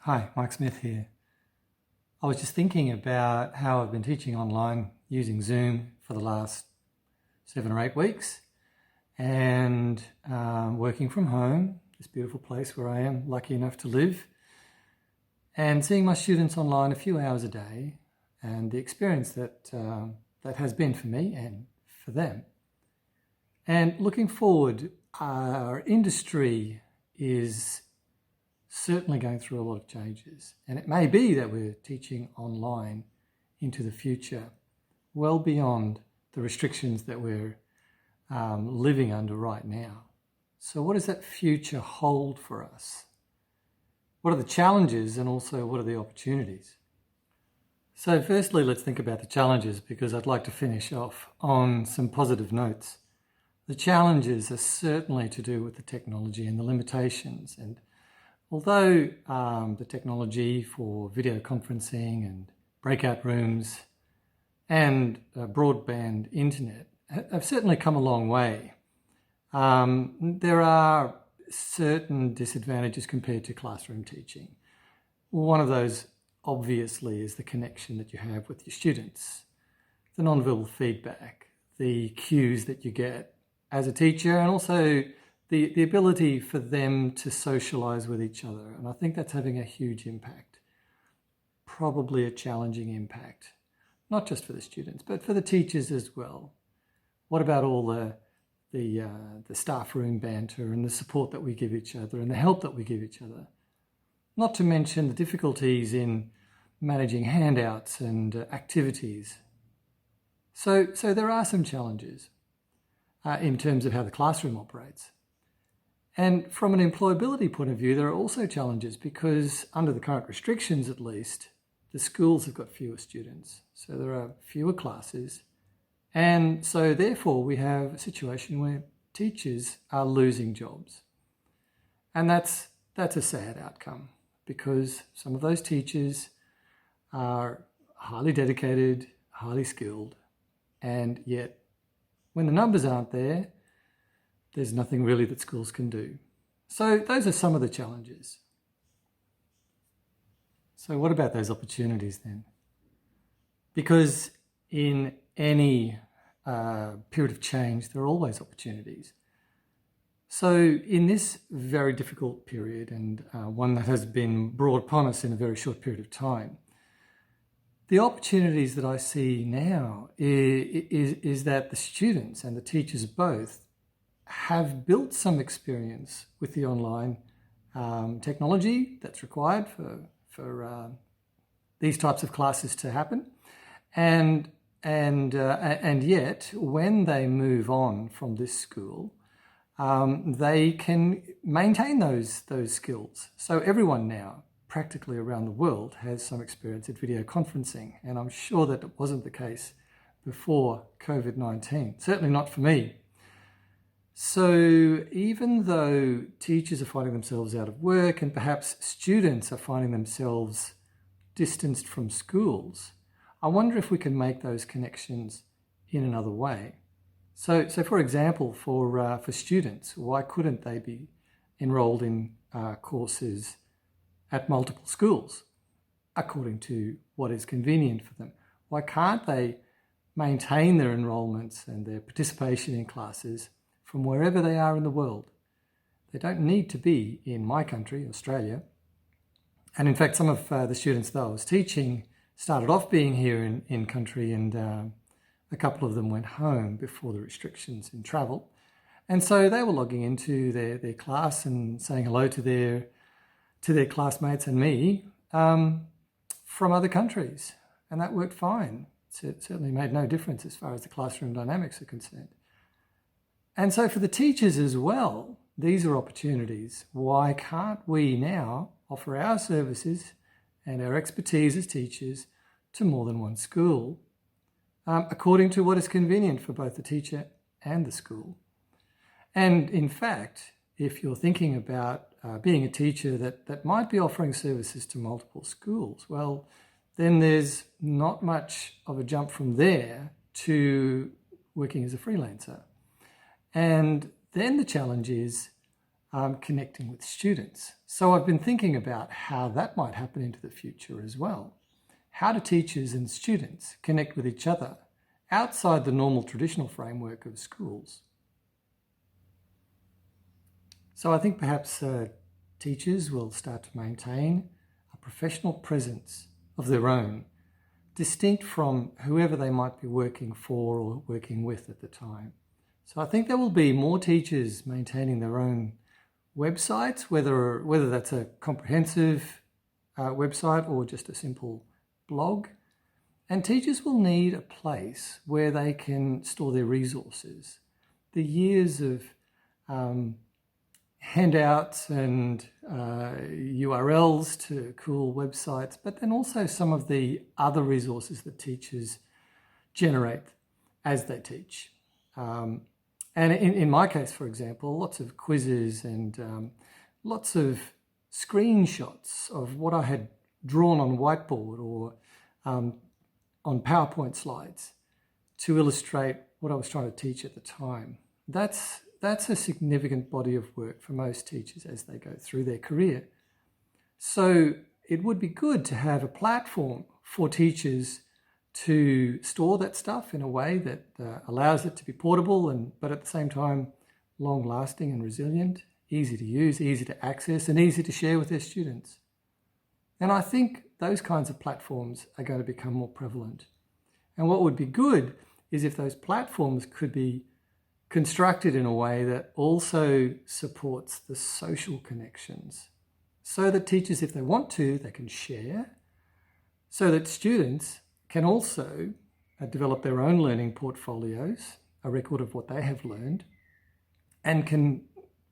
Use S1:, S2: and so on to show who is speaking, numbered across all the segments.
S1: Hi, Mike Smith here. I was just thinking about how I've been teaching online using Zoom for the last 7 or 8 weeks and working from home, this beautiful place where I am lucky enough to live, and seeing my students online a few hours a day and the experience that has been for me and for them. And looking forward, our industry is certainly going through a lot of changes, and it may be that we're teaching online into the future, well beyond the restrictions that we're living under right now. So what does that future hold for us? What are the challenges, and also what are the opportunities? So firstly, let's think about the challenges, because I'd like to finish off on some positive notes. The challenges are certainly to do with the technology and the limitations, and although the technology for video conferencing and breakout rooms and broadband internet have certainly come a long way, there are certain disadvantages compared to classroom teaching. One of those obviously is the connection that you have with your students, the non-verbal feedback, the cues that you get as a teacher, and also the ability for them to socialise with each other. And I think that's having a huge impact, probably a challenging impact, not just for the students, but for the teachers as well. What about all the staff room banter and the support that we give each other and the help that we give each other? Not to mention the difficulties in managing handouts and activities. So there are some challenges in terms of how the classroom operates. And from an employability point of view, there are also challenges, because under the current restrictions at least, the schools have got fewer students. So there are fewer classes. And so therefore we have a situation where teachers are losing jobs. And that's a sad outcome, because some of those teachers are highly dedicated, highly skilled, and yet when the numbers aren't there, there's nothing really that schools can do. So those are some of the challenges. So what about those opportunities then? Because in any period of change, there are always opportunities. So in this very difficult period, and one that has been brought upon us in a very short period of time, the opportunities that I see now is that the students and the teachers both have built some experience with the online technology that's required for these types of classes to happen, and yet when they move on from this school, they can maintain those skills. So everyone now, practically around the world, has some experience at video conferencing, and I'm sure that it wasn't the case before COVID-19. Certainly not for me. So even though teachers are finding themselves out of work, and perhaps students are finding themselves distanced from schools, I wonder if we can make those connections in another way. So for example, for students, why couldn't they be enrolled in courses at multiple schools according to what is convenient for them? Why can't they maintain their enrolments and their participation in classes from wherever they are in the world? They don't need to be in my country, Australia. And in fact, some of the students that I was teaching started off being here in country, and a couple of them went home before the restrictions in travel. And so they were logging into their class and saying hello to their classmates and me from other countries. And that worked fine. It certainly made no difference as far as the classroom dynamics are concerned. And so for the teachers as well, these are opportunities. Why can't we now offer our services and our expertise as teachers to more than one school, according to what is convenient for both the teacher and the school? And in fact, if you're thinking about being a teacher that might be offering services to multiple schools, well, then there's not much of a jump from there to working as a freelancer. And then the challenge is connecting with students. So I've been thinking about how that might happen into the future as well. How do teachers and students connect with each other outside the normal traditional framework of schools? So I think perhaps teachers will start to maintain a professional presence of their own, distinct from whoever they might be working for or working with at the time. So I think there will be more teachers maintaining their own websites, whether that's a comprehensive website or just a simple blog. And teachers will need a place where they can store their resources. The years of handouts and URLs to cool websites, but then also some of the other resources that teachers generate as they teach. And in my case, for example, lots of quizzes and lots of screenshots of what I had drawn on whiteboard or on PowerPoint slides to illustrate what I was trying to teach at the time. That's a significant body of work for most teachers as they go through their career. So it would be good to have a platform for teachers to store that stuff in a way that allows it to be portable but at the same time long-lasting and resilient, easy to use, easy to access, and easy to share with their students. And I think those kinds of platforms are going to become more prevalent. And what would be good is if those platforms could be constructed in a way that also supports the social connections, so that teachers, if they want to, they can share, so that students can also develop their own learning portfolios, a record of what they have learned, and can,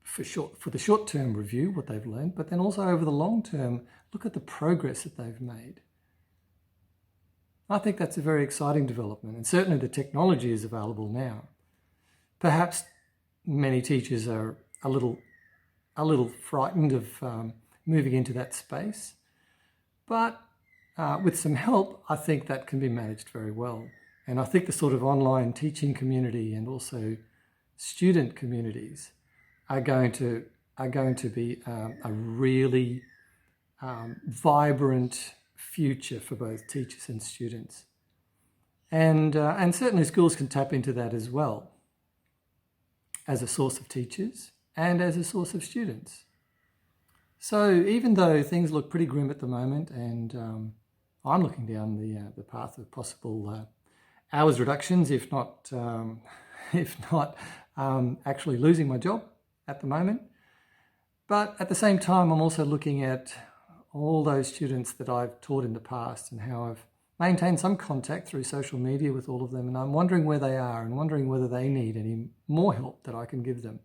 S1: for the short-term review what they've learned, but then also over the long term, look at the progress that they've made. I think that's a very exciting development, and certainly the technology is available now. Perhaps many teachers are a little frightened of moving into that space, but with some help, I think that can be managed very well. And I think the sort of online teaching community and also student communities are going to be a really vibrant future for both teachers and students. And certainly schools can tap into that as well, as a source of teachers and as a source of students. So even though things look pretty grim at the moment, and I'm looking down the path of possible hours reductions, if not actually losing my job at the moment. But at the same time, I'm also looking at all those students that I've taught in the past and how I've maintained some contact through social media with all of them, and I'm wondering where they are and wondering whether they need any more help that I can give them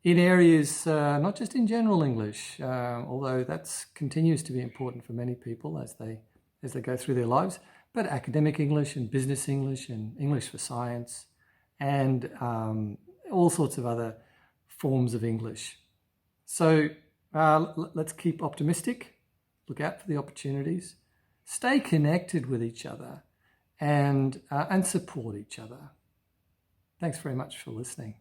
S1: in areas, not just in general English, although that continues to be important for many people as they go through their lives, but academic English and business English and English for science and all sorts of other forms of English. So let's keep optimistic, look out for the opportunities, stay connected with each other and support each other. Thanks very much for listening.